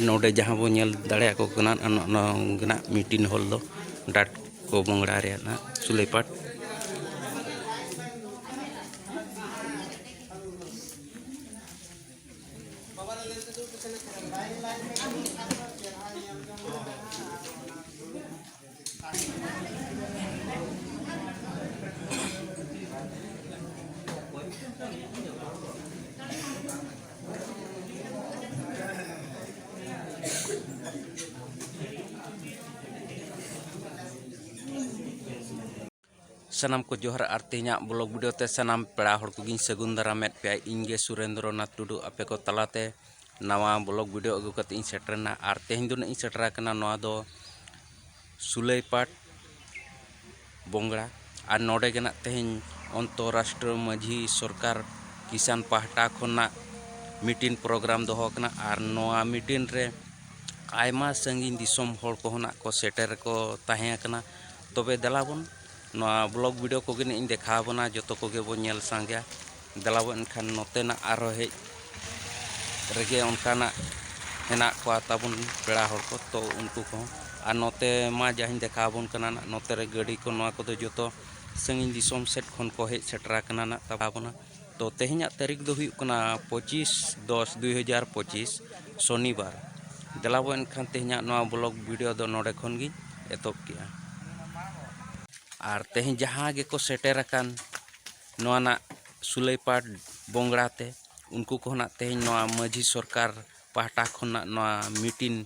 नोडे जहाँ बो नेल दाड़े को कना मीटिंग हॉल दो डाट को बोंगड़ा रे ना सुलेपाट सनाम को जोहर और तेना ब्लॉग वीडियो ते सनाम पेड़ा हड़ को सगुन दारामेद पे इनगे सुरेंद्रनाथ टुडू आपे को तलाते नवा ब्लॉग वीडियो अगू कते इन सेटरना और तेहन दो इन सेटरा कना नवा दो सुलैपाट बोंगड़ा और नोडे गना तेहन अंतरराष्ट्रीय माझी सरकार किसान पाहटा खना मीटिंग प्रोग्राम दोहो कना और नवा मीटिंग रे आयमा संगीन दिसोम हड़ को होना को सेटर को ताहे कना तबे दलाबन ब्लॉग वीडियो को इन देखा बना जो को बोल सांगे दलाबो एनखान नोतेना आरो हेज रेगे उनकाना हेना को ताबन पेड़ा हड़ को तो उनको को और नोते मा जहाँ देखा बन कना नोते रे गाड़ी को नवा को जो संगीन दिसोम सेट खन को हेज सेटरा कना ना ताबना तो तेहना तारीख दो हुई कना 25/10/2025 शनिवार दलाबो एनखान तेहना नवा ब्लॉग वीडियो दो नोडे खन गी एतब किया और तेहन जहाँ गे को सेटर अकान नवाना सुलैपाट बोंगड़ाते उनको को ना तेहन नवा माझी सरकार पाहटा खना नवा मीटिंग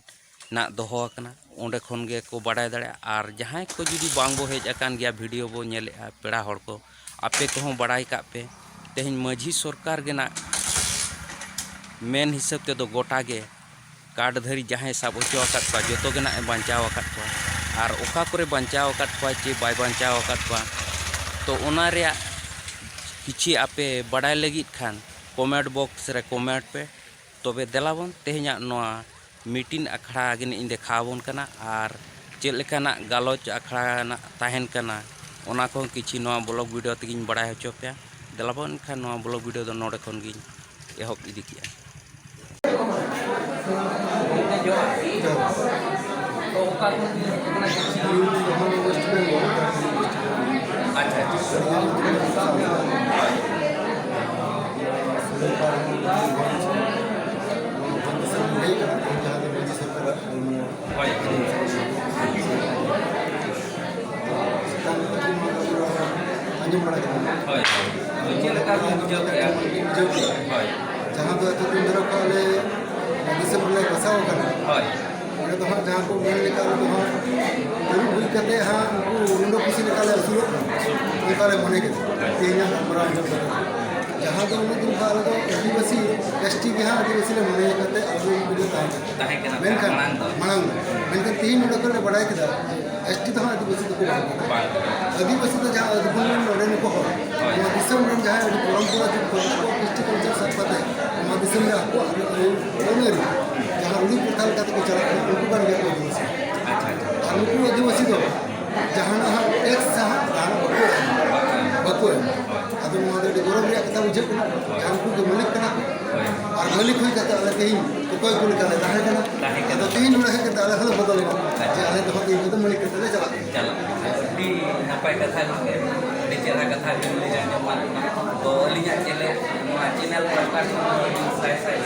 ना दोहो अकना ओंडे खन गे को बाडाय दाड़े और जहाँ को जुदी बांग बो हेज अकान गया वीडियो बो नेले पेड़ा हड़ को आपे को बाडाय का पे तेहन माझी सरकार गे ना मेन हिसाब ते दो गोटा गे कार्ड धरी जहाँ साब होचो अकात पा जोतो गे ना बांचाव अकात पा और ओका करे बांचाव अकात पा चे बाय बांचाव अकात पा तो ओना रे किछि आपे बाडाय लगित खान कमेंट बॉक्स रे कमेंट पे तबे देलाबन तेहना नवा मीटिंग अखड़ा गे इन देखाबन कना और चेक लेकाना गालोच अखड़ा ना ताहेन कना ओना को किछि नवा ब्लॉग वीडियो तेगिन बाडाय होचो पे देलाबन खान नवा ब्लॉग वीडियो दो नोडे खन गिन एहब इदी किया जहाँ तो दिन धरो को दिसम ले बसाव करना तो हाँ जहाँ को मेल निकाल तो हाँ जरूर हुई करते हाँ उनको रुंडो किसी निकाले असुरो निकाले मने के तेना बड़ा अंजम जहाँ तो उन्हें दिन बार तो आदिवासी एसटी के हाँ आदिवासी ले मने करते अभी वीडियो ताहे मेनखान मांग मेनखान तीन उन्हें कर ले बढ़ाए के एसटी तो हाँ आदिवासी तो को आदिवासी तो जहाँ आदिवासी लोड़े नहीं को हो दिसम में जहाँ परंपरा जो कृष्टि कल्चर सब पता है दिसम में आपको जहाँ रूढ़ी प्रथा लेकर को चला उनको बन गया आदिवासी और उनको आदिवासी तो जहाँ ना टैक्स जहाँ बको अब गौरव कथा बुझे जहाँ उनको मालिक करना और मालिक हुई कहते अलग कहीं कोई को निकाले ताहे तो तीन उड़ा है कहते अलग अलग बदल जे अलग तो तीन तो मालिक करते चला दी नपाय कथा दी चेहरा कथा तो अलिया चले चैनल पर साय साय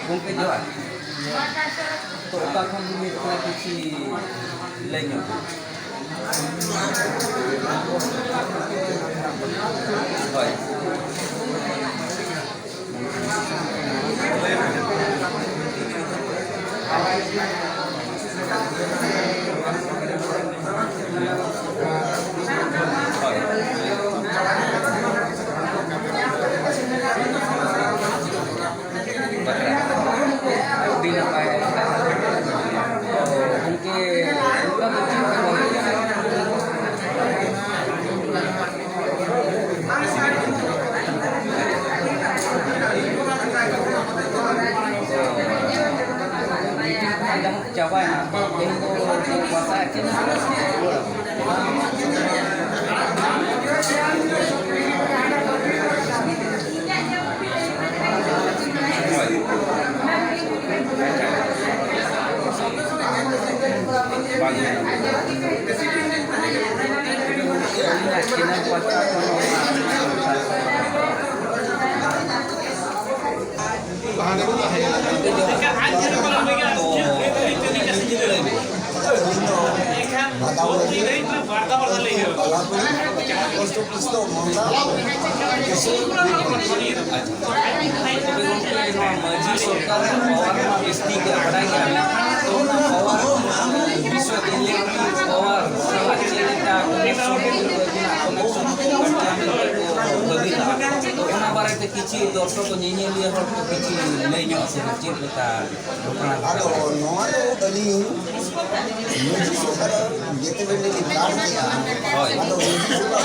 गंके जोआ तो ओका खन में थोड़ा किछि लइनो होय चैनल पास्टा किसी दर्शक को निनिलिया हर को किसी नहीं ᱧᱚᱜ से चेक लेता घटना आदो नोआ तो अली मुझे सोकर जेते बेले की काट दिया होय आदो मुझे सोकर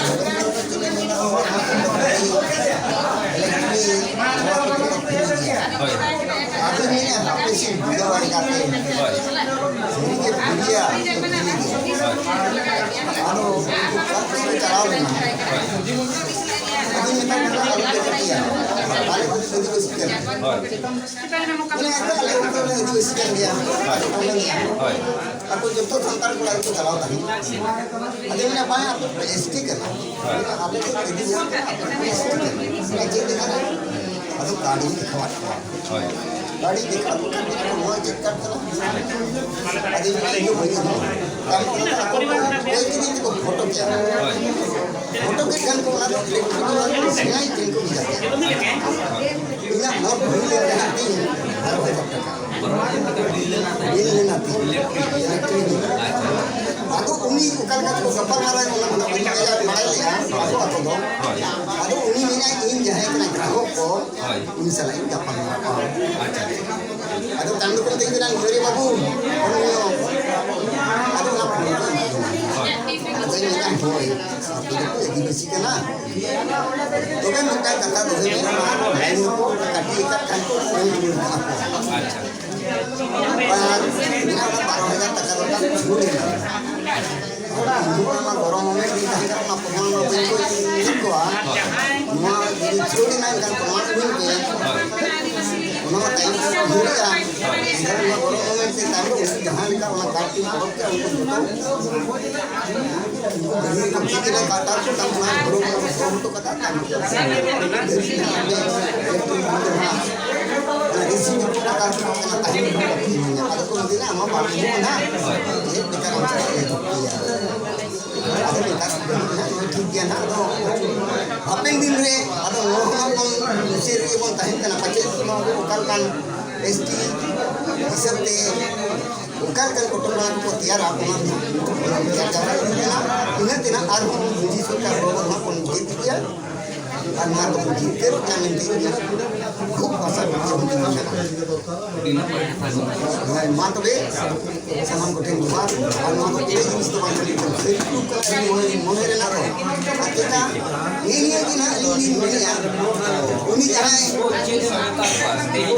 चले ना होय आदो मैंने आपसे से वीडियो वाली काटे होय सही के भैया आदो सब से चलाओ लेना अभी मैं तो आलू के कटिया आलू को सदी को सिक्कर होय मैंने आलू को सदी को सिक्कर दिया होय aku jemput santar pulang itu kalau tadi ada yang apa stiker ada itu jadi stiker macam dengan atau गाड़ी दिखावट गाड़ी दिखा तो वो चेक करता ada yang भई कोई दिन को फोटो क्या फोटो के kan को ना इलेक्ट्रिक सिलाई दिन को भी जाते बिना नोट भई ले रहती है हर बिल लेना atau uni ukal kata safar marai orang orang kaya marai ya atau dong atau uni ini ingin jahe kena grahok ko uni salah ini gampang apa atau tandu ko tinggal nang dari babu atau ngap atau ini kan boy satu itu di besi kena to kan muka kata doh ini lain ko kati ikat kan ko ini apa par ini apa 12,000 taka kan छुड़ी ना गरम में दी दाहिना ना प्रमाण में कोई को नुआ दी छोड़ी ना kan प्रमाण बिन के उना टाइम से भूलिया इधर ना गरम में से तारो जहां का उना काटी को के उनको देखो कम से कम काटा तो तब ना गरम तो कटा था इसी में तो काटा तो time ada ko hindi na mo pa na ये बेकार हो जाए ada bekas ठीक है ना तो अपन दिन रे ada लोग सिर के बोल ताहिन kana pache no ukal kan esti isate ukal kan kutuba ko tiara apna cara ina tina ar muji सरकार बरोबर ना कोण जीत गया और ना तो जीते रो क्या नहीं खूब भाषा बोलते हैं मां तो बे सामान को टेन मार और मां तो ये जिनिस तो बांधले फेसबुक का मोने रे ना तो आता ये कि ना ये यार उनी जहां चीज आता पास तेज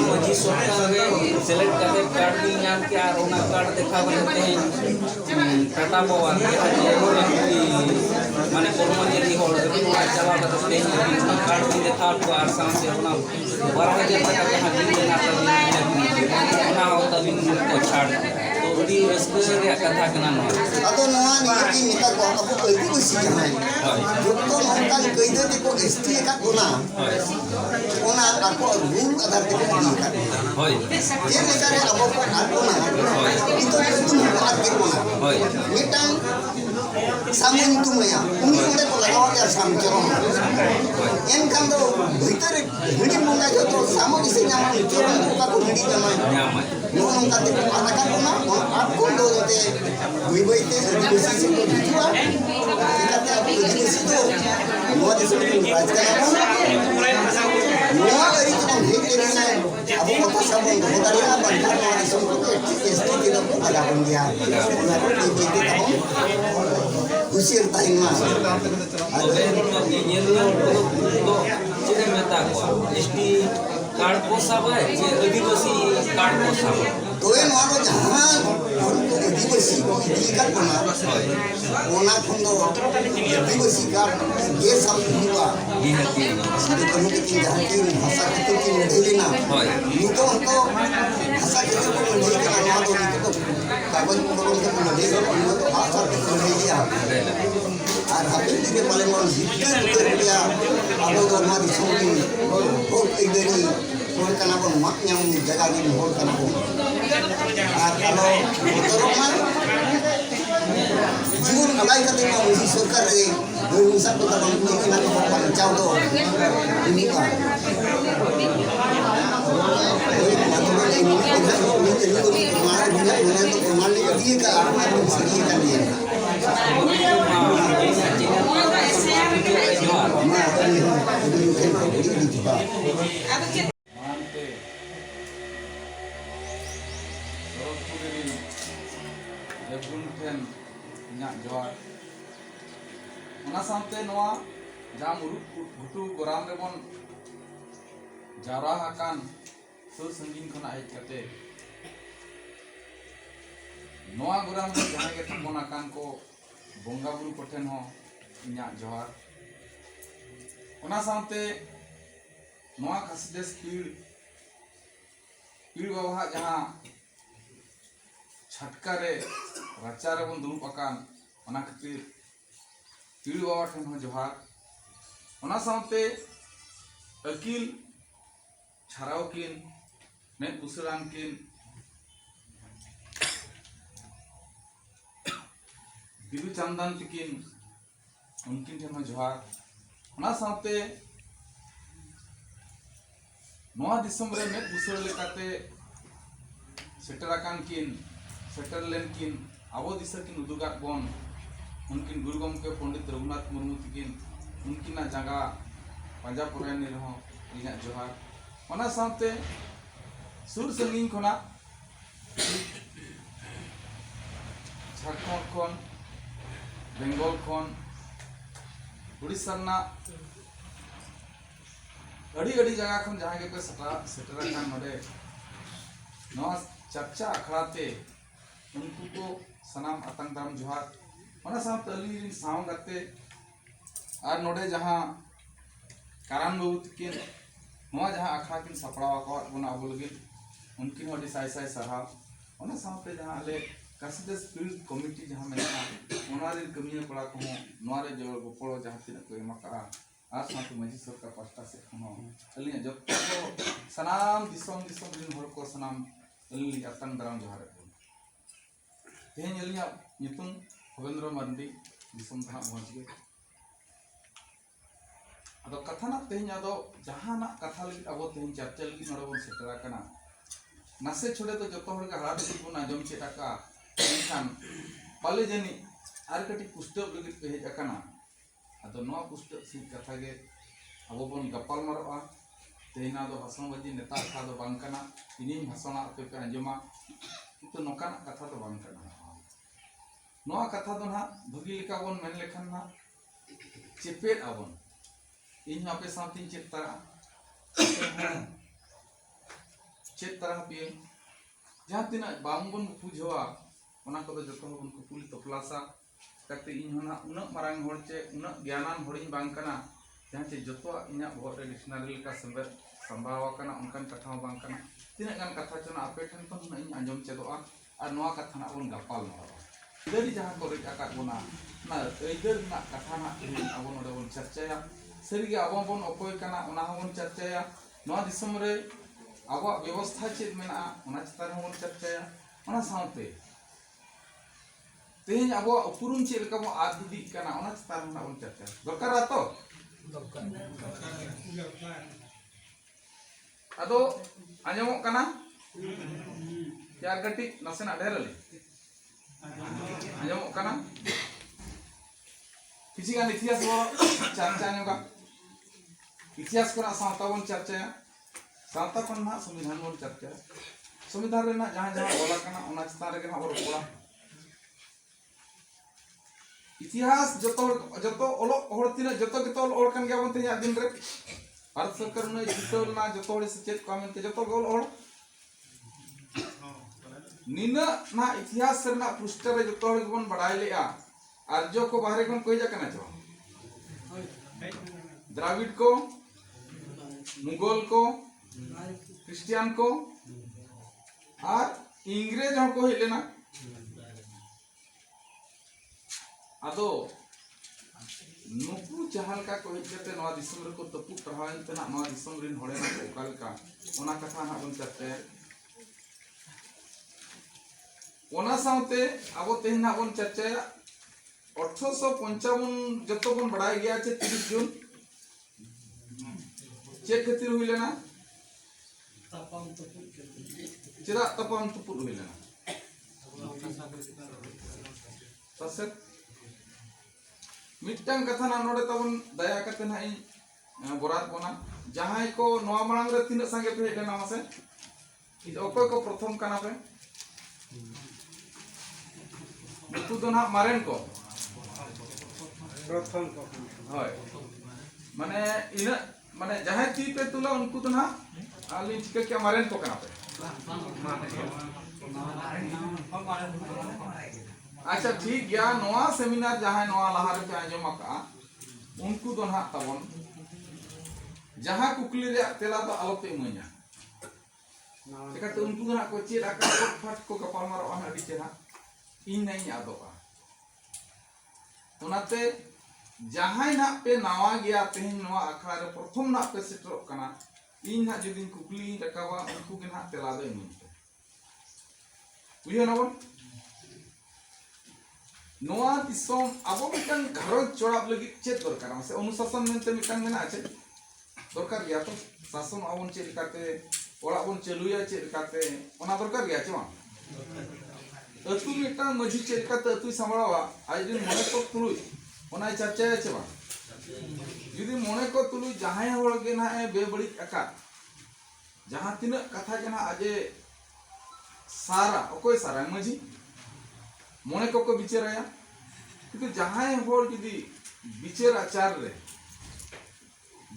मोदी सरकार रे सिलेक्ट करके कार्ड भी नाम के और ओना कार्ड देखा बनते हैं टाटा पवार माने कर्मचारी होड़ चला करते हैं कार्ड भी देखा तो और सामने अपना 12,000 टका जहां बिल लेना था ना होता भी को छाड़ तो बड़ी रस्ते रे कथा कना न अतो नवा निकी निका को आपको कोई भी सी जहां जो तो नौका कइदे ते को एसटी का कोना ओना आपको रूल आधार ते दी का होय ये लेकर अब को कोना itu तुम आधार के कोना होय मिटान सामने तुम या उनी उड़े को लगाओ या साम चरो एन kan do भीतर हिडी मंगा जो तो सामो से नाम चरो का को हिडी जमा नो नौका ते आधा का कोना आपको दो होते विवैते अधिवेशन से को दिखवा इकाते आप अधिवेशन तो नो देश में राजकारण नो अरी तो भेज देना है अब वो तो सब होदारिया बंदा नो देश को एसटी के लोग लगा बन गया उन्हें को देते तो उसी टाइम में अरे ये तो चीज़ में ता को एसटी कार्ड को सब है ये आदिवासी कार्ड को सब तो ये मानो जहाँ आदिवासी को इदी का बना ओना खंडो आदिवासी कार्ड ये सब हुआ ये है कि कहीं की जहाँ की भाषा की मिले ना होय ये तो हमको भाषा के को मिले ना ना तो कागज में लोगों को लड़े उन्होंने तो हाथ साथ लड़े लिया और हाथों के पाले में जितना लिया अब तो हमारी सोनी और एक दिन होल करना को मत yang jaga di होल करना को kalau motor जीवन अलाई करते हैं उसी सरकार रे जो इंसान को तब हम लोग इलाके को बचाओ तो ini का जोहार जहाँ मुरुक घुटू गोराम रेबन जारा आकान सुर संगीन खना हेज कते नोआ गोराम में जहाँ के थपन आकान को बोंगा बुरु कोठेन हो इन्या जोहार ओना सामते नोआ खासिदेस पीड़ बाबा जहाँ छटका रे राचा रे बन दुरुप आकान ओना खातिर पीड़ बाबा ठेन हो जोहार ओना सामते अकील छाराव किन ने बुसरान किन बिरु चंदन तकिन उनकिन ठेन हो जोहार ओना सामते नोआ दिसम रे ने बुसर लेकाते सेटर आकान किन सेटर लेन किन आबो दिशा किन उदुगात बन उनकिन गुरु गमके पंडित रघुनाथ मुर्मू तकिन उनकिना जगह पंजाब पुरानी रहो इना जोहार ओना सामते सुर संगीन खना झारखंड खन बेंगल खन उड़ीसा ना अड़ी जगह खन जहाँ के पे सेटर खान नोडे नवा चर्चा अखड़ाते उनको को सनाम आतंक दाम जोहार ओना सामते अली साव गते और नोडे जहाँ कारान बाबू तकिन नोआ जहाँ अखड़ा किन सपड़ाव आकवाद बना अबो लगिन उनकिन होडी साय साय साराव ओना सामते जहाँ आले कासिदेस फील्ड कमिटी जहाँ मेना ओना रे कमिया पड़ा को नोआ रे जो गोपड़ो जहाँ तिना को एमाका आर सामते मजी सरकार पास्ता से खनो अली जब को सनाम दिसम दिन हर को सनाम अली आतंक दाराम जोहार तेहन अलिया नितुम भवेंद्र मार्डी दिसम था मजगे अदो कथा ना तेहन अदो जहाँ ना कथा लगी अब तेहन चर्चा लगी नोडे बन सेटरा कना नासे छोड़े तो जतो हर का हाथ से बन आजम चेटाका एनखान पाले जनी आर कटी पुस्तक लगी पे हेज अकना अदो नोआ पुस्तक सी कथा गे अब बन गपाल मारवा तेहन अदो भाषण बाजी नेता था दो बांग कना इनी भाषण पे पे आजमा तो नोकाना कथा तो बांग कना नोआ कथा दो ना भगी लेका बन मेन लेखन ना चेपेट आबन इन आपे सामथिन चेत तरह पे जहाँ तीना बांगबन बुझवा ओना को जतो बन कुकुली तपलासा कते इन होना उना मारांग होड़ चे उना ज्ञानान होड़िन बांग कना जहाँ चे जतो इना बहुत डिक्शनरी लेका संबर संभावा कना उनकन कथा बांग कना तीना गान कथा चना आपे ठन तो इन आंजम चेदोआ और नोआ कथा ना बन गपाल मारवा इधर जहाँ को रेज आकात बोना ना इधर ना कथा ना अब नोडे बन चर्चाया सरिगे अब बन अपोय कना ओना बन चर्चाया नोआ दिसम रे अब व्यवस्था चेद मेना ओना चितार बन चर्चाया ओना साउते तेहन अब उपुरुम चेद लेका बन आद हिदी कना ओना चितार बन चर्चा दरकार तो अदो आंजमो कना यार गटी नसेना ढेरले आंजमो कना किसी का इतिहास वो चर्चा का इतिहास करना सावता बन चर्चा सावता को ना संविधान बन चर्चा संविधान रे ना जहाँ जहाँ बोला करना ओना चितार रे ना और बोला इतिहास जतो ओलो होड़ तिना जतो केतो ओल कन गया बन तेया दिन रे भारत सरकार ने जितोल ना जतो होड़ सचेत कामेंते जतो गोल ओल निना ना इतिहास सरना पृष्ठ रे जतो होड़ बन बड़ाई लेया आर्य को बाहर कौन कोई जाकना चो द्राविड को मुगल को क्रिश्चियन को और इंग्रेज हम को हेलेना आदो नुकु जहां का को हेते नवा दिसम रे को तपु पढ़ावन तना नवा दिसम रिन होड़े ना ओकाल का ओना कथा ना बन चते ओना साउते आबो तेहना बन चर्चा 1855 जतो बन बड़ाई गया छे 30 जून चे खातिर हुई लेना चेदा तपम तुपुद हुई लेना तसे मिटन कथा ना नोडे तबन दया कते ना इन बरात बना जहां को नवा मांग रे तीन संगे पे हेना मासे इ ओको को प्रथम काना पे तू तो ना मारेन को प्रथम को হয় माने इन माने जहां ती पे तुला उनको तो ना आली चिका क्या मारेन को काना पे अच्छा ठीक गया नवा सेमिनार जहां नवा लहार पे आंजम का उनको तो ना तबन जहां कुकली रे तेला तो आलो पे मइया चिका तो उनको ना को चेद आका फट को कपाल मारो आना दी चेना इन नहीं आदोआ उनाते जहां ना पे नावा गया तेहन नवा अखड़ा रे प्रथम ना पे सेटरो कना इन ना जदिन कुकली रकावा उनको के ना तेला दो इमते बुझे ना बन नवा दिसोम आबो मिटन घरो चोड़ाब लगी चेत दरकार से अनुशासन मेनते मिटन मेना छे दरकार गया तो शासन आबन चेत काते ओड़ा बन चलुया चेत काते ओना दरकार गया छे अतु मिटन मझी चेत काते अतु संभाळवा आज दिन मने को तुलुई ओना चर्चा छे बा यदि मने को तुलुई जहां होड़ के ना बेबड़ी अका जहां तिना कथा के ना आजे सारा ओकोय सारा मझी मने को बिचाराया किंतु जहां होड़ यदि बिचार आचार रे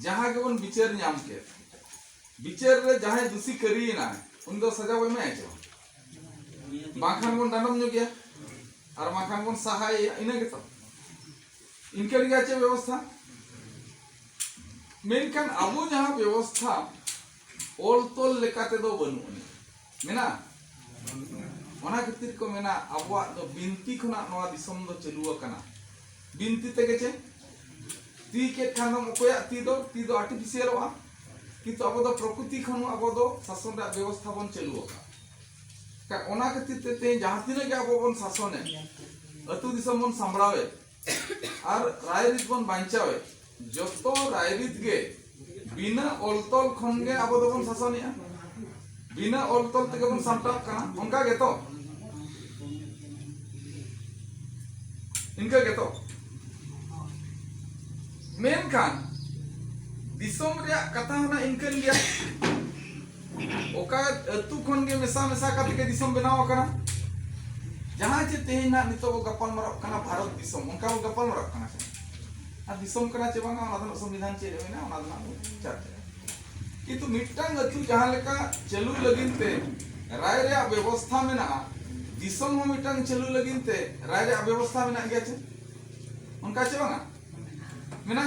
जहां के बन बिचार नाम के बिचार रे जहां दोषी करी ना उन दो सजा बय में आछो बाखान बन दानम जो गया और बाखान बन सहाय इना के तो इनके लिए अच्छे व्यवस्था मेनकान अबो जहां व्यवस्था ओल तोल लेकाते दो बनु मेना ओना खातिर को मेना अबवा दो बिनती खना नवा दिसम दो चलुआ कना बिनती तेगे चे ती के खानम ओकोया ती दो आर्टिफिशियल वा किंतु अबो दो प्रकृति खनु अबो दो शासन रा व्यवस्था बन चलुआ का ओना खातिर ते जहां तिने के अबो बन शासन अतु दिसम बन संभळावे और रायरित बन बांचावे जतो रायरित गे बिना ओलतोल खन गे अबो दो बन शासनिया बिना ओलतोल ते बन सामटाव कना उनका गे तो इनका गे तो मेन खान दिसोम रे कथा ना इनकन गया ओका अतु खन गे मेसा मेसा काते के दिसोम बनाव कना जहां चे तेहन ना नितो गपल मरक कना भारत दिसोम उनका गपल मरक कना आ दिसोम कना चे बांगा ओना संविधान चे होइना ओना ना चर्चा किंतु मिटन अतु जहां लेका चलु लगिन ते राय रे व्यवस्था में ना दिसोम हो मिटन चलु लगिन ते राय रे व्यवस्था में ना गया चे उनका चे बांगा मेना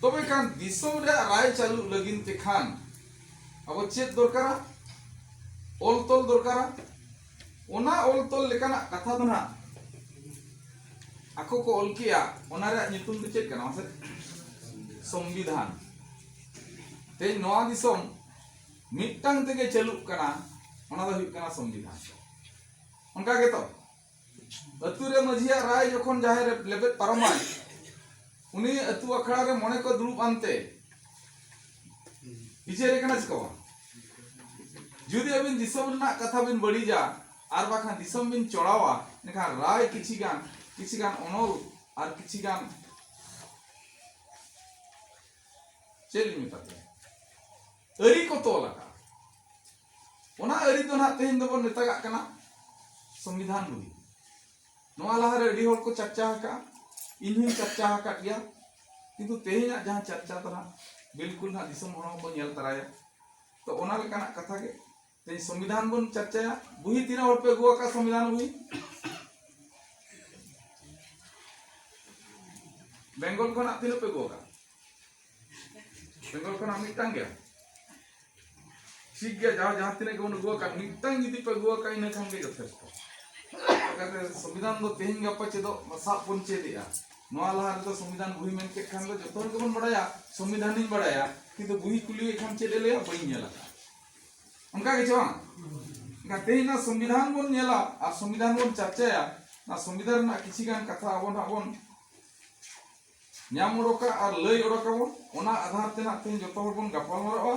तबे कान दिसोम रे राय चालू लगिन ते खान अब चेत दरकारा ओल तोल दरकारा ओना ओल तोल लेकाना कथा दो ना आको को ओल किया ओना रे नितुम दो चेक कना से संविधान ते नवा दिसोम मिटन तेगे चलु कना ओना दो हुई कना संविधान उनका के तो अतु रे मझिया राय जखन जाहे लेबे परमाय उनी अतु अखड़ा रे मने को दुरुब आनते बिचारे कना चिको जुदी अबिन दिसोम ना कथा बिन बड़ी जा और बाखान दिसोम बिन चोड़ावा नेखा राय किछि गान अनल और किछि गान चेली मिताते अरी को तोला का ओना अरी दो ना तेहन दो नेतागा कना संविधान बुही नोआ लहा रे अडी होड़ को चर्चा का इनही चर्चा का गया किंतु तेहना जहां चर्चा तना बिल्कुल ना दिसोम होड़ को नेल तराया तो ओना लेकाना कथा के ते संविधान बन चर्चा बुही तीना होड़ पे गुआ का संविधान बुही बेंगल को ना तीना पे गुआ का बेंगल को ना मिटांग गया ठीक गया जहां तीना के बन गुआ का मिटांग यदि पे गुआ का इने खान के जथेष्ट लेकाते संविधान दो तेहिं गप्पा चेदो साब बन चेदिया नोआ लहा रे संविधान बुही मेन के खान दो जतो के बन बड़ाया संविधान इन बड़ाया किंतु बुही कुली खान चेदे ले बई नेला उनका के जवान का तेहिं संविधान बन नेला और संविधान बन चर्चाया ना संविधान ना किसी गान कथा अबन ᱧᱟᱢ ᱚᱰᱚᱠᱟ ᱟᱨ ᱞᱟᱹᱭ ᱚᱰᱚᱠᱟᱵᱚᱱ ᱚᱱᱟ ᱟᱫᱷᱟᱨ ᱛᱮ ᱱᱟᱜ ᱛᱮᱦᱮᱧ ᱡᱚᱛᱚ ᱦᱚᱲ ᱵᱚᱱ ᱜᱟᱯᱟᱞᱢᱟᱨᱟᱜᱼᱟ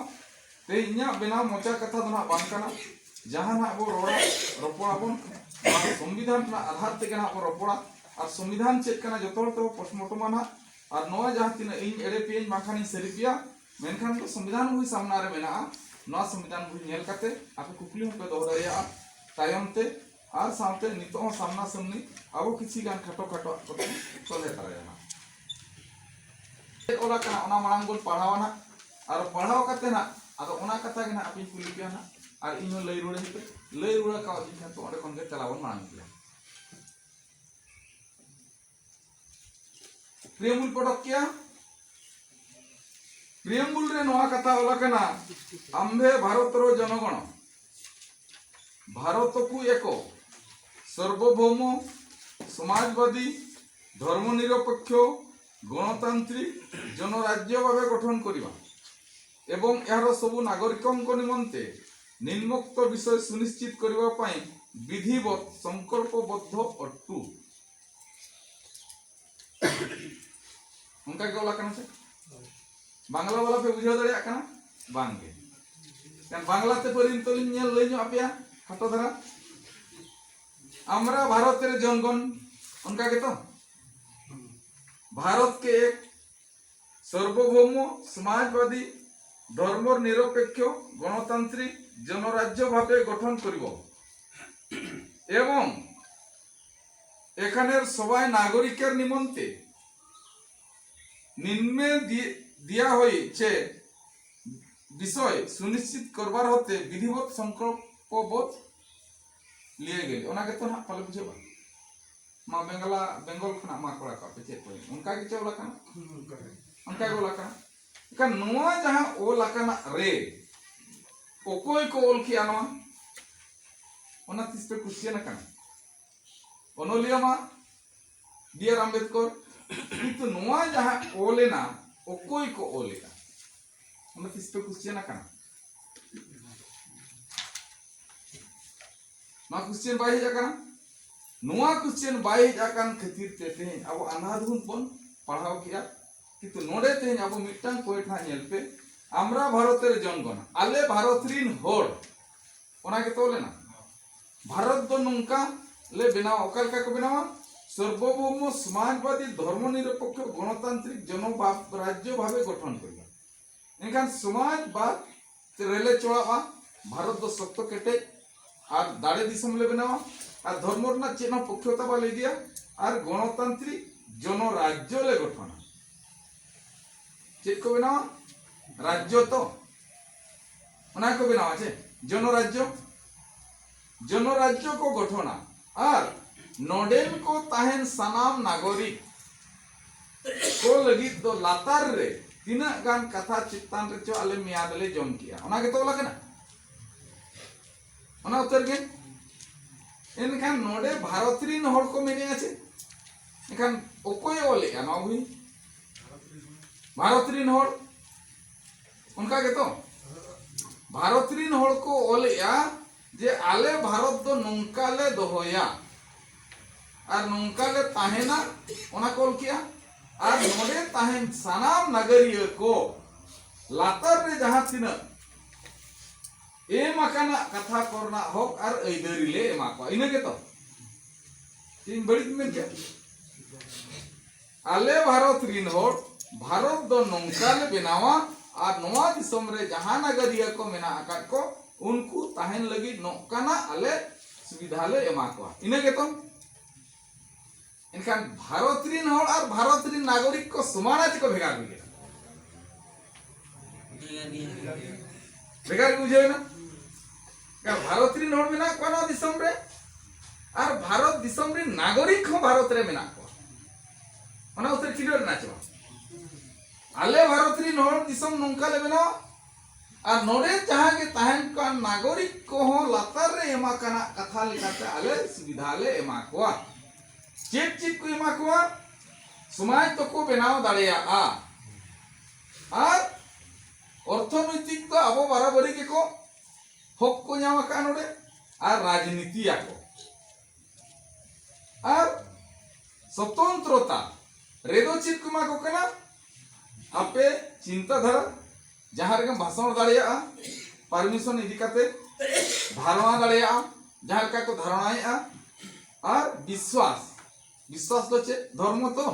ᱛᱮ ᱤᱧᱟᱹᱜ ᱵᱮᱱᱟᱣ ᱢᱚᱪᱟ ᱠᱟᱛᱷᱟ ᱫᱚ ᱱᱟᱜ ᱵᱟᱝ ᱠᱟᱱᱟ ᱡᱟᱦᱟᱸ ᱱᱟᱜ ᱵᱚ ᱨᱚᱲᱟ ᱨᱚᱯᱚᱲᱟᱵᱚᱱ संविधान आधार ते बो रपड़ा और संविधान चेक जो तो पोस्टमार्टम और नवा जहाँ तीन इन एड़े पे बाखान सारी पे मेनखान संविधान बुई सामना रे मेना नवा संविधान बुई नेल काते आपे कुकली पे दो दाया तायम ते और सामते नितो सामना सामनी अब किसी गान खाटो खाटो चले तारा ओला कना ओना मांग बोल पढ़ावना और पढ़ाव काते ना आदो ओना कथा के ना आपे कुली पे ना और इन लई रुड़े पे लई रुड़ा का दिन तो ओडे कोन के चलावन मांग पे प्रियम्बुल पड़क क्या प्रियम्बुल रे नवा कथा ओला कना आम्भे भारतर जनगण भारत को एको सर्वभौम समाजवादी धर्मनिरपेक्ष गणतांत्रिक जनराज्य भाव गठन करवा एवं यार सबु नागरिकों निमंते निम्नोक्त विषय सुनिश्चित करने विधिवत संकल्पबद्ध अट्टू उनका क्या बोला से बांग्ला वाला पे बुझा दाड़ा कना बांगे क्या बांग्ला ते परिन तो लिन लई नो आपया खाटो धरा हमरा भारत रे जनगण उनका के तो भारत के एक सार्वभौम समाजवादी धर्मनिरपेक्ष गणतांत्रिक जनराज्य भावे गठन करिबो एवं एखानेर सबाई नागरिकेर निमंते निम्ने दिया होइछे विषय सुनिश्चित करबार होते विधिवत संकल्पबोध लिए गेले ओना के तो ना पाले बुझेबा मा बेंगल खना मा कोड़ा का पे चेक कोई उनका के चोला का उनका गोला का का नोआ जहां ओला का रे ओकोई को ओल किया नोआ ओना तिस पे क्वेश्चन का ओनोलिया मा डियर अंबेडकर किंतु नोआ जहां ओलेना ओकोई को ओलेना ओना तिस पे क्वेश्चन का मा क्वेश्चन बाई जाका नोआ क्वेश्चन बाई जाकान खातिर ते तेन अब अनाधुन बन पढ़ाव किया किंतु नोडे तेन अब मिटन पॉइंट ना नेल पे आमरा भारतेर जनगण आले भारत रिन होड़ ओना के तो लेना भारत दो नंका ले बनाव ओकल का को बनावा सर्वभौम समाजवादी धर्मनिरपेक्ष गणतांत्रिक जनराज्य भावे गठन करबा एनखान समाजवाद रेले चोळावा भारत दो सख्त केटे और दाड़े दिसम ले बनावा और धर्म रना चेना पक्षता बा ले दिया और गणतांत्रिक जनराज्य ले गठन चेक को बनावा राज्य तो ओना को बनावा छे जनराज्य जनराज्य को गठना और नोडेन को ताहेन सनाम नागरिक को लगी तो लातार रे तीना गान कथा चित्तान रे चो आले मियाद ले जम किया ओना के तो लगना ओना उतर के इनखान नोडे भारत रिन होड़ को मेने आछे इनखान ओकोय ओले या ना हुई भारत रिन होड़ उनका के तो भारत रिन होड़ को ओले या जे आले भारत दो नंकाले दोहोया और नंकाले ताहेना ओना कोल किया और नोडे ताहेन सनाम नगरिय को लातर रे जहां तिना एम आकाना कथा करना होक और ऐदरी ले एमा को इने के तो तीन बड़ी में क्या आले भारत रिन होड़ भारत दो नंकाले बनावा और नवा दिसम रे जहां नगरिय को मेना आका को उनको ताहेन लगी नोकाना आले सुविधा ले एमा को इने के तो इनखान भारत रिन होड़ और भारत रिन नागरिक को समाज को भेगा गया भेगा बुझे ना क्या भारत रिन होड़ मेना कोना दिसम रे और भारत दिसम रे नागरिक हो भारत रे मेना को ओना उतर क्लियर ना चवा आले भारत रिन होड़ दिसम नंका ले बेना और नोडे जहां के तहन का नागरिक को हो लातर रे एमा कना कथा लेकाते आले सुविधा ले एमा कोआ चेक चेक को एमा कोआ समाज तो को बनाव दाड़िया और अर्थनैतिक तो अब बराबरी के को हक को नाम का नोडे और राजनीति को और स्वतंत्रता रेदो चेक को मा को कना आपे चिंताधारा जहां रे भाषण दाड़िया परमिशन इदी काते धारणा दाड़िया जहां का को धारणाया और विश्वास विश्वास तो चे धर्म तो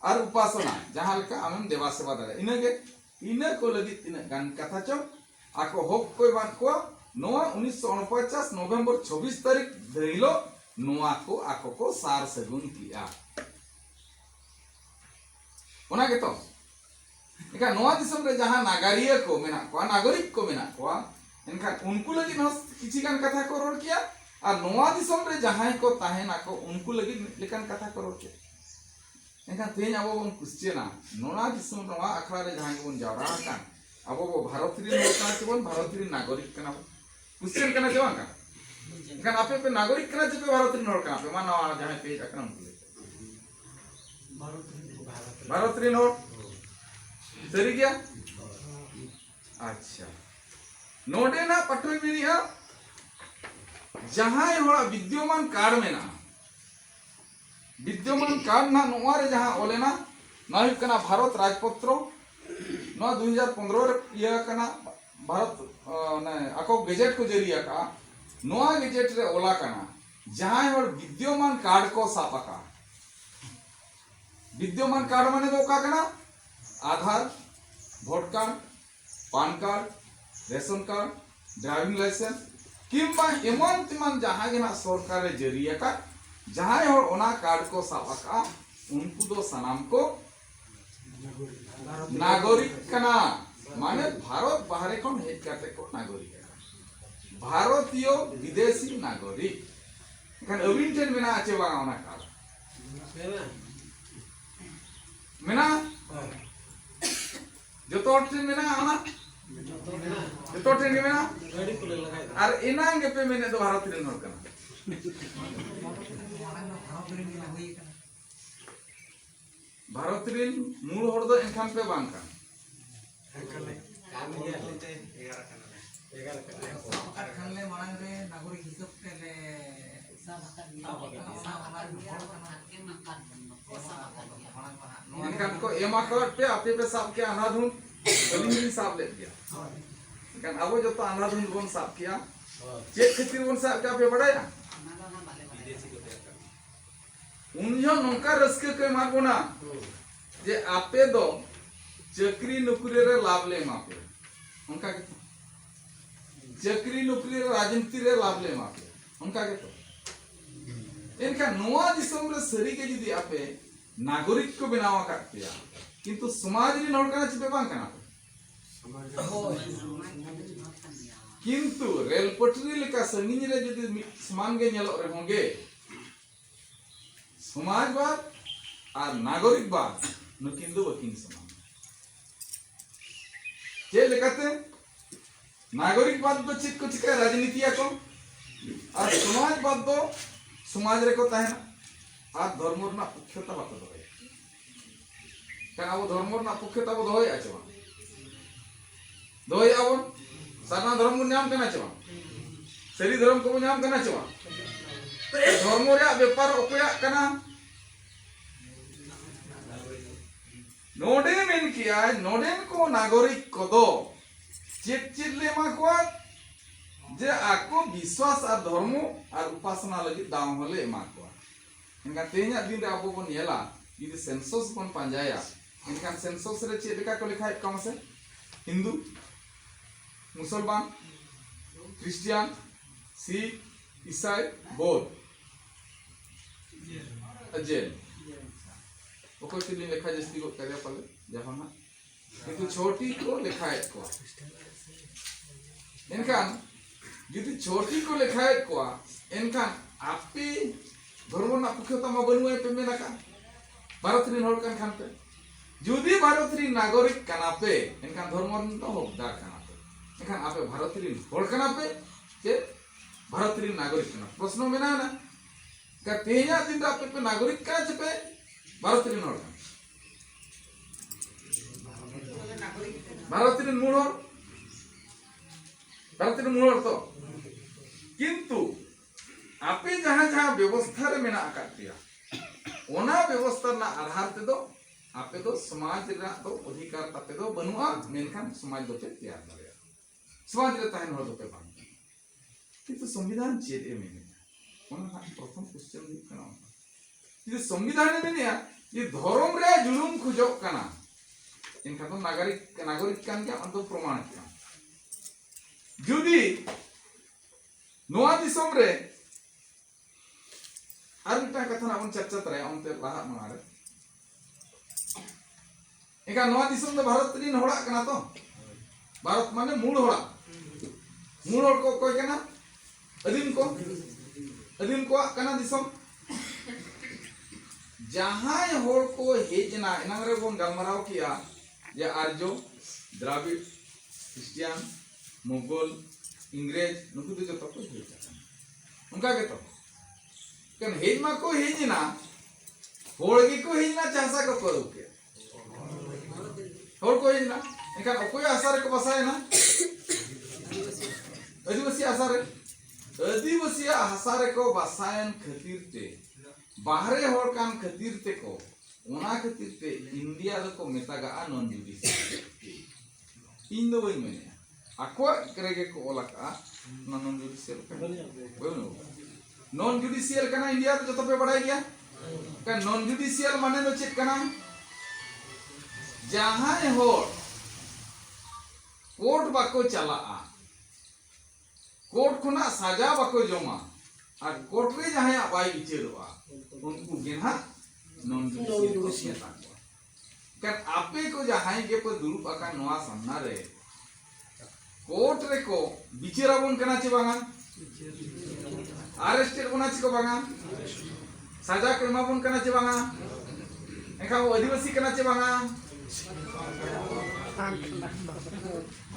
और उपासना जहां लका आम देवा सेवा दाड़े इने को लगी तीन गान कथा चो आको हक को बान को नोआ 1949 नवंबर 26 तारीख धैलो नोआ को आको को सार सगुन किया ओना के तो एका नोआ दिसम रे जहां नागरिक को मेना को नागरिक को मेना को एनका उनको लगी न किछि गान कथा को रोड किया और नोआ दिसम रे जहां को ताहेना को उनको लगी लेकन कथा को रोड किया एनका तेन अब बन क्वेश्चना नोना दिसम नोआ अखड़ा रे जहां बन जावरा कान अब वो भारतीय लोकना चबन भारतीय नागरिक कना क्वेश्चन कना जवान का एनका आपे पे नागरिक कना चबे भारतीय नोर कना पे माना जहां पे अकरम भारतीय नोर सरी गया अच्छा नोडे ना पटोई मिनिया जहां होड़ा विद्यमान कार्ड में ना विद्यमान कार्ड ना नोवारे जहां ओलेना ना कना भारत राजपत्र ना 2015 रे इया कना भारत ने आको गजेट को जरिया का नोआ गजेट रे ओला कना जहां होड़ विद्यमान कार्ड को सापका विद्यमान कार्ड माने दो का कना Aadhaar vote card PAN card ration card driving licence किंबा एमन तिमान जहां गे ना सरकार रे जरिया का जहां होड़ ओना कार्ड को सापका उनको दो सनाम को नागरिक कना माने भारत बाहरे कोन हेज करते को नागरिक भारतीय विदेशी नागरिक kan अबिन टेन मेना आचे बांगा ओना कार्ड मेना जो तो ट्रेन में ना आना जो तो ट्रेन में ना और इनांग पे मैंने तो भारत ट्रेन नोट करना भारत ट्रेन मूल हर दो इनखान पे बांग का इनकान को एमा कार्ड पे आपे पे साब के अनाधुन अलिंग साब ले दिया इनकान अब जो तो अनाधुन बन साब किया चेक खतिर बन साब क्या पे बड़ाया उन्हें नौका रस्के के मारबोना जे आपे दो चक्री नौकरी रे लाभ ले मापे उनका के चक्री नौकरी रे राजनीति रे लाभ ले मापे उनका के तो इनका नोआ दिसम रे सरी के जदी आपे नागरिक को बनावा करते किंतु समाज री नोड़ कना चिपे बांग कना किंतु रेल पटरी लेका संगिनी रे जदी समान गे नेलो रे होंगे समाजवाद और नागरिकवाद नुकिन दो बकिन समान जे लेकाते नागरिकवाद दो चित को चिका राजनीतिया को और समाजवाद दो समाज रे को ताहेना आ धर्म रना पक्षता बात दो kan abo धर्म रना पक्षता बो दोय आचवा दोय abo साना धर्म को नाम कना चवा सरी धर्म को नाम कना चवा धर्म रे व्यापार उपया कना नोडे मेन किया नोडेन को नागरिक को दो चेक चेक ले मा को जे आको विश्वास और धर्म और उपासना लगी दाव होले मा को इनका ते냐 दिन रे अब बन येला यदि सेंसस बन पांजाया इनका सेंसस रे चे लेका को लिखा कम से हिंदू मुसलमान क्रिश्चियन सिख ईसाई बौद्ध अजय ओको तिली लेखा जस्ती को करे पले जहां किंतु छोटी को लिखा है को इनका यदि छोटी को लिखा है को इनका आपे धर्म ना पुखता मा बनुए पे मेना का भारत रे नोड़ कान खान पे जुदी भारत री नागरिक कनापे इनका धर्म तो हकदार कनापे इनका आपे भारत री होड़ कनापे जे भारत री नागरिक कना प्रश्न में ना का तेजा दिन आपे पे नागरिक का चपे भारत री होड़ भारत री मूल भारत री मूल तो किंतु आपे जहां जहां व्यवस्था रे मेना आकातिया ओना व्यवस्था ना आधार ते दो आपे दो समाज रा दो अधिकार तापे दो बनुआ मेनखान समाज दो पे तैयार दाड़िया समाज रे ताहेन हो दो पे बांग किंतु संविधान चेद ए मेने ओना ना प्रथम क्वेश्चन हुई कना किंतु संविधान ने ने ये धर्म रे जुलुम खुजो कना इनका तो नागरिक कान के अंत प्रमाण का जुदी नोआ दिसम रे आर मिटा कथा ना उन चर्चा तरे ओनते लाहा मारे एका नोआ दिसम दो भारत रीन होड़ा कना तो भारत माने मूल होड़ा मूल होड़ को कोई कना अदीम को कना दिसम जहां होड़ को हेजना इनांग रे बोन गलमराव किया जे आर्यो द्राविड़ क्रिश्चियन मुगल इंग्रेज नुकु तो जतो को हेजा उनका के तो कन हेजमा को हेजना होड़ की को हेजना चाहसा को करू के होड़ को हेजना एकान कोई आसार को बसाए ना आदिवासी आसार को बसायन खातिर ते बाहरे होड़ कान खातिर ते को ओना खातिर ते इंडिया को मेतागा नॉन जुडिशियल इन दो वही मैंने आको करेगे को ओलाका नॉन जुडिशियल नॉन जुडिशियल कना इंडिया तो जतो पे बढ़ाई गया का नॉन जुडिशियल माने तो चेक कना जहां होड़ कोर्ट बाको चला कोर्ट खुना साजा बाको जमा और कोर्ट रे जहां बाई बिचारवा उनको गेना नॉन जुडिशियल कर आपे को जहां के पर दुरुप आका नोआ सामना रे कोर्ट रे को बिचाराबन कना चे बांगा अरेस्टेड बना चे को बांगा साजा को एमाबन कना चे बांगा एका वो आदिवासी कना चे बांगा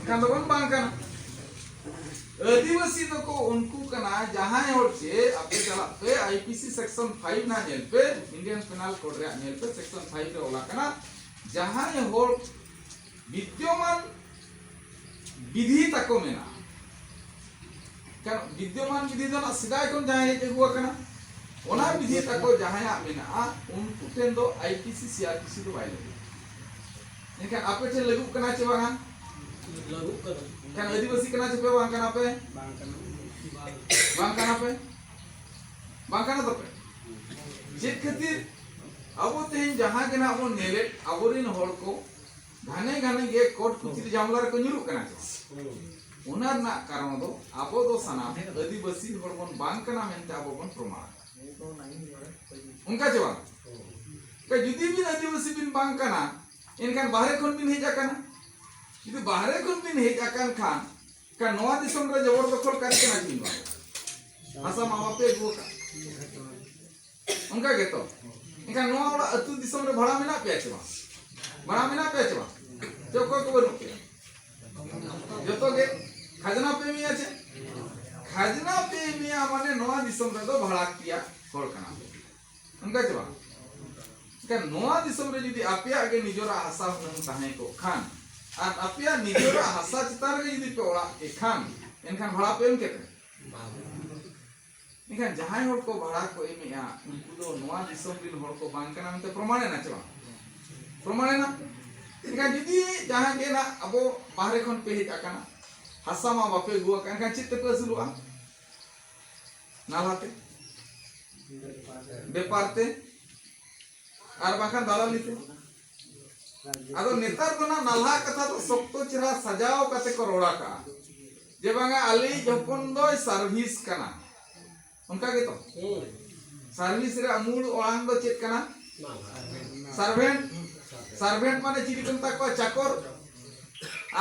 एका तो बन बांग कना आदिवासी तो को उनको कना जहां होड़ से आपे चला पे आईपीसी सेक्शन 5 ना जेल पे इंडियन पेनल कोड रे जेल पे सेक्शन 5 रे ओला कना जहां होड़ विद्यमान विधि तको मेना क्या विद्यमान विधि दो ना सिदाय कोन जहां के हुआ कना ओना विधि तको जहां मेना उनको टेन दो आईपीसी सीआरपीसी दो बाइले इनका आपे थे लागू कना चे बांगा लागू कर क्या आदिवासी कना चे पे बांग कना पे बांग कना तो पे जे खातिर अब तेन जहां के ना अब नेले अबोरिन होड़ को घाने घाने गे कोर्ट कुचिर जामला रे को nyuru कना चे उनार ना कारण दो आबो दो सना आदिवासी होड़ बन बांग कना मेनते आबो बन प्रमाण उनका जवाब के जुदी बिन आदिवासी बिन बांग कना इनकान बाहरे खन बिन हेजा कना जुदी बाहरे खन बिन हेजा कान खान का नोआ दिसम रे जबर दखल कर कना जिन बा आसा मामा पे गो का उनका के तो इनका नोआ वाला अतु दिसम रे भाड़ा मेना पे छवा भाड़ा मेना पे छवा जो को को रुके जतो के खाजना पे मिया छे खाजना पे मिया माने नोआ दिसम रे दो भाड़ा किया होड़ कना उनका छवा का नोआ दिसम रे जदी आपिया के निजोरा आशा हुन ताहे को खान और आपिया निजोरा आशा चितार रे जदी पे ओड़ा के खान इनखान भाड़ा पे के इनखान जहां होड़ को भाड़ा को एमिया उनको दो नोआ दिसम बिन होड़ को बांग कना मते प्रमाणे ना छवा प्रमाणे ना इनखान जदी जहां के ना अब बाहरे खन पे हेज आकाना हासा मा बापे गुआ का चित्त पे असुलुआ नालाते बेपारते और बाखान दालालीते आदो नेतार को ना नाला कथा तो सप्तो चेहरा सजाओ कते को रोड़ा का जे बांगा आली जपन दो सर्विस कना उनका के तो सर्विस रे अमूल ओळांग दो चेक कना सर्वेंट माने चिरी कंता को चाकर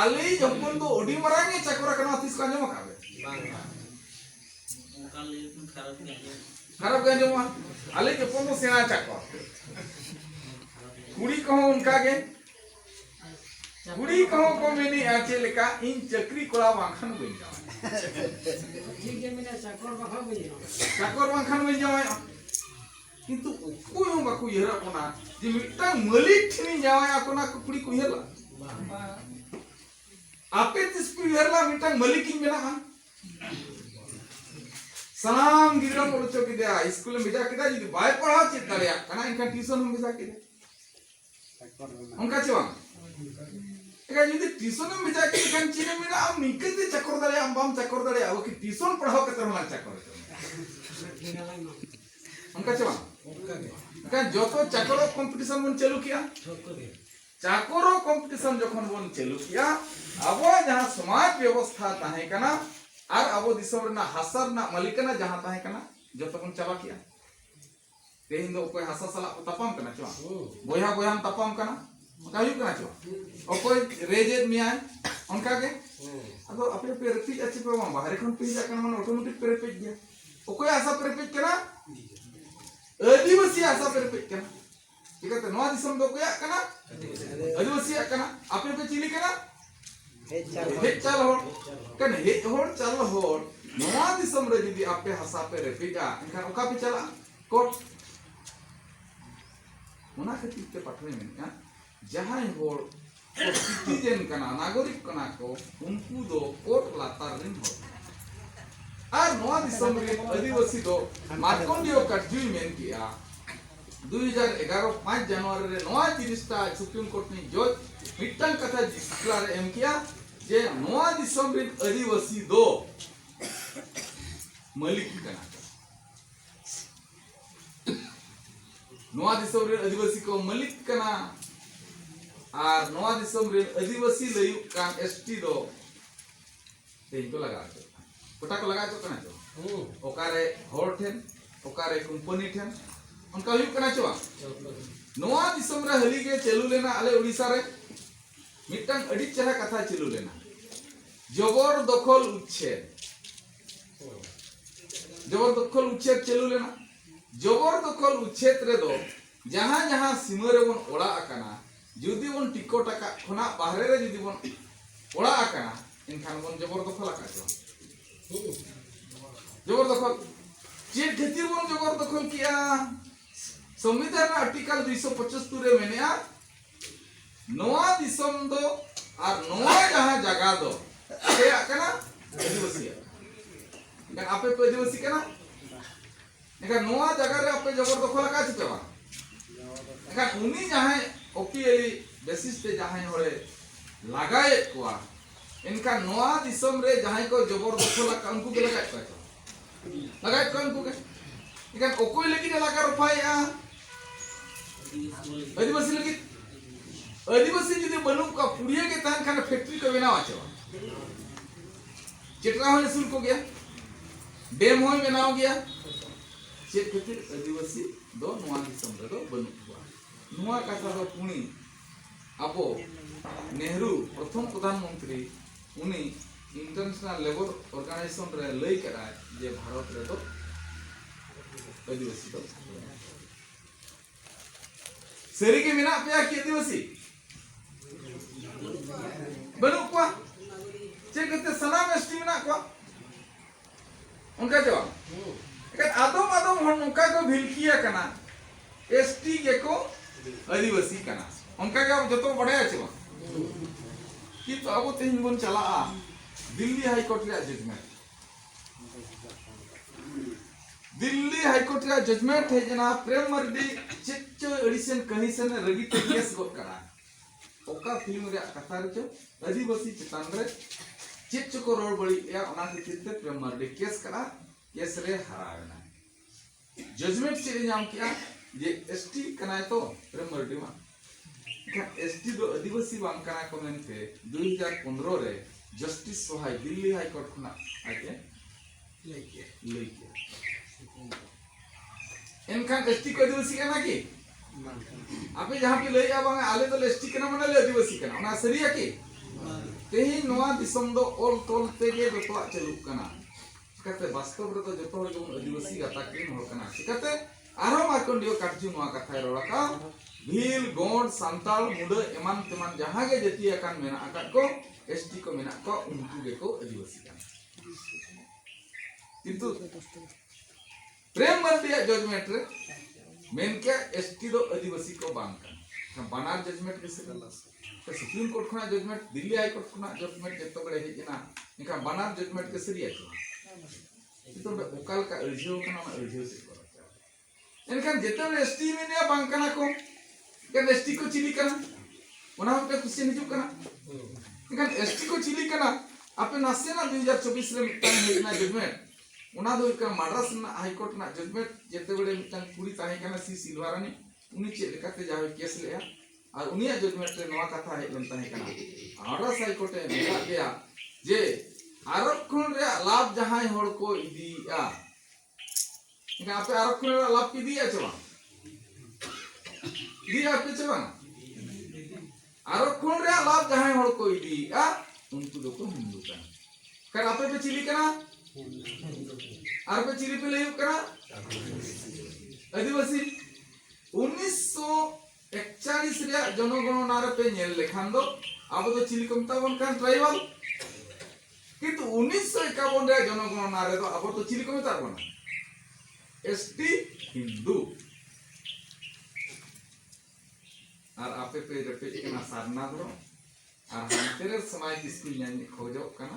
आली जपन दो ओडी मरांगे चाकर कना तिस का जमा काबे खराब गए जमा आली जपन दो सेना चाकर कुड़ी को उनका के कुड़ी कहो को मेनी आचे लेका इन चक्री कोला बांखन बन जाओ चाकर बांखन बन जाओ किंतु कोई हम बाकु यहरा कोना जे मिटang मलिक ठिनी जावा कोना कुड़ी को यहला आपे तिस को यहला मिटang मलिक इन बेना सलाम गिरा पड़चो कि दे स्कूल में भेजा किदा जदी बाय पढ़ा चेत दाड़िया कना इनका ट्यूशन में भेजा किदा उनका चवा एका जदी ट्यूशन में भेजा कि कान चिने मेरा हम निकते चक्कर दाड़िया हम बाम चक्कर दाड़िया वो कि ट्यूशन पढ़ाओ के तरह चक्कर उनका चवा का जोतो चाकरो कंपटीशन बन चालू किया चाकरो कंपटीशन जखन बन चालू किया अब जहां समाज व्यवस्था ताहे कना और अब दिसम रना हासर ना मालिकना जहां ताहे कना जोतो बन चाबा किया तेहिन दो कोई हासा सला तपाम कना चवा बोया बोया तपाम कना कायु कना चवा ओकोय रेजेद मियाय उनका के अदो अपने पे रपी अच्छे पे बाहर खन पे जा कना मन ऑटोमेटिक पे रपी गया ओकोय आशा पे रपी कना आदिवासी आशा पे रपी कना ठीक है नवा दिसम दो कोया कना आदिवासी कना अपने पे चिली कना हे चल हो कने हे होड़ चल होड़ नवा दिसम रे जदी आपे हासा पे रपीगा इनखान ओका पे चला कोट उना खातिर के पाठवे में जहां होड़ सिटीजन कना नागरिक कना को उनको दो कोट लातार रिन हो और नवा दिसम रे आदिवासी दो मार्कोंडियो कटजुई मेन किया 2011 5 जनवरी रे नवा जिनिसटा सुप्रीम कोर्ट ने जज मिटन कथा डिक्लेयर एम किया जे नवा दिसम रे आदिवासी दो मालिक कना नवा दिसम रे आदिवासी को मालिक कना और नवा दिसम रे आदिवासी लयु कान एसटी दो तेज को लगा दो कोटा को लगा दो कना जो ओकारे होर ठेन ओकारे कंपनी ठेन उनका हुई कना चवा नवा दिसम रे हली के चलू लेना आले उड़ीसा रे मिटन अडी चेहरा कथा चलू लेना जबर दखल उच्छेद चलू लेना जबर दखल उच्छेद रे दो जहां जहां सीमा रे बन ओड़ा आकना जुदी बन टिको टाका खना बाहरे रे जुदी बन ओड़ा आकना इनखान बन जबर दखल आका जबर दखल जे खेती बन जबर दखल किया संविधान आर्टिकल 275 रे मेनेया नवा दिसम दो और नवा जहां जगह दो से आकना आदिवासी इनका आपे पे आदिवासी कना इनका नवा जगह रे आपे जबर दखल आका चवा इनका उनी जहां ओपीएली बेसिस पे जहां होरे लगाए कोआ इनका नवा दिसम रे जहां को जबर दखल आका उनको के लगाए को लगाए को उनको के इनका ओकोई लगी लगा रफाया आदिवासी लगी आदिवासी जदि बनू का पुड़िया के तान खाना फैक्ट्री को बनावा चवा चित्रा होने सुन को गया डैम होय बनाव गया चेत खातिर आदिवासी दो नवा दिसम रे दो बनू हुआ नवा कथा दो पुणी अबो नेहरू प्रथम प्रधानमंत्री उनी इंटरनेशनल लेबर ऑर्गेनाइजेशन रे लई करा जे भारत रे दो आदिवासी दो सरी के मिना पे की आदिवासी बनू को चेक करते सलाम एसटी मिना को उनका जवाब लेकिन आदम आदम हन उनका को भिलकिया कना एसटी के को आदिवासी कना उनका का जतो बड़े আছে कि तो अब तेन बन चला दिल्ली हाई कोर्ट रे जजमेंट दिल्ली हाई कोर्ट रे जजमेंट है जना प्रेम मर्दी चिच्चो एडिशन कहीसन रगी ते केस गो करा ओका फिल्म रे कथा रे आदिवासी चितान रे चिच्चो को रोड बड़ी या ओना खातिर ते प्रेम मर्दी केस करा केस रे हरावना जजमेंट से नाम किया जे एसटी कना तो प्रेम मर्दी मा का एसटी दो आदिवासी बांग कना को मेनते 2015 रे जस्टिस सोहाई दिल्ली हाई कोर्ट खुना आके लेके इनका एसटी को आदिवासी कना की आपे जहां पे ले आबा आले तो एसटी कना माने ले आदिवासी कना ओना सरिया की तेही नवा दिसम दो ऑल तोल तेगे जतो चलु कना कते वास्तव रे तो जतो जो आदिवासी गाता के हो कना कते आरो मार्कंडियो काटजू नोआ कथा रोड़का भील गोंड सांताल मुंडा एमान तेमान जहां गे जाति अकान मेना अकात को एसटी को मेना को उनको गे को आदिवासी कान किंतु प्रेम मंदिया जजमेंट रे मेन के एसटी दो आदिवासी को बांग कान बनार जजमेंट किसे तो सुप्रीम कोर्ट खुना जजमेंट दिल्ली हाई कोर्ट खुना जजमेंट जत्तो बड़े हेजना इनका बनार जजमेंट के सरिया तो ओकाल का अर्जियो कना अर्जियो से इनका जितना एसटी में ने बांग कना को kan ST ko cili kana ona hote kusin hijuk kana kan ST ko cili kana ape nasena 2024 re mitang hejna judgment ona do ka madras na high court na judgment jete bede mitang puri tahe kana si silwarani uni che lekate jawe case leya ar unia judgment re noa katha hej len tahe kana madras high court e mela gaya je आरक्षण रे लाभ जहां हर को इदिया इनका आपे आरक्षण रे लाभ इदिया चवा इदिया आपे चवा आरक्षण रे लाभ जहां हर को इदिया उनको दो को हिंदू kan आपे पे चिली कना आर पे चिली पे लेयु कना आदिवासी 1941 रे जनगणना रे पे नेल लेखान दो अब तो चिली को मतावन kan ट्राइबल किंतु 1951 रे जनगणना रे तो अब तो चिली को मेता कोना एसटी हिंदू और आपे पे रपे केना सारना दो और हम तेरे समाज स्कूल जाने खोजो कना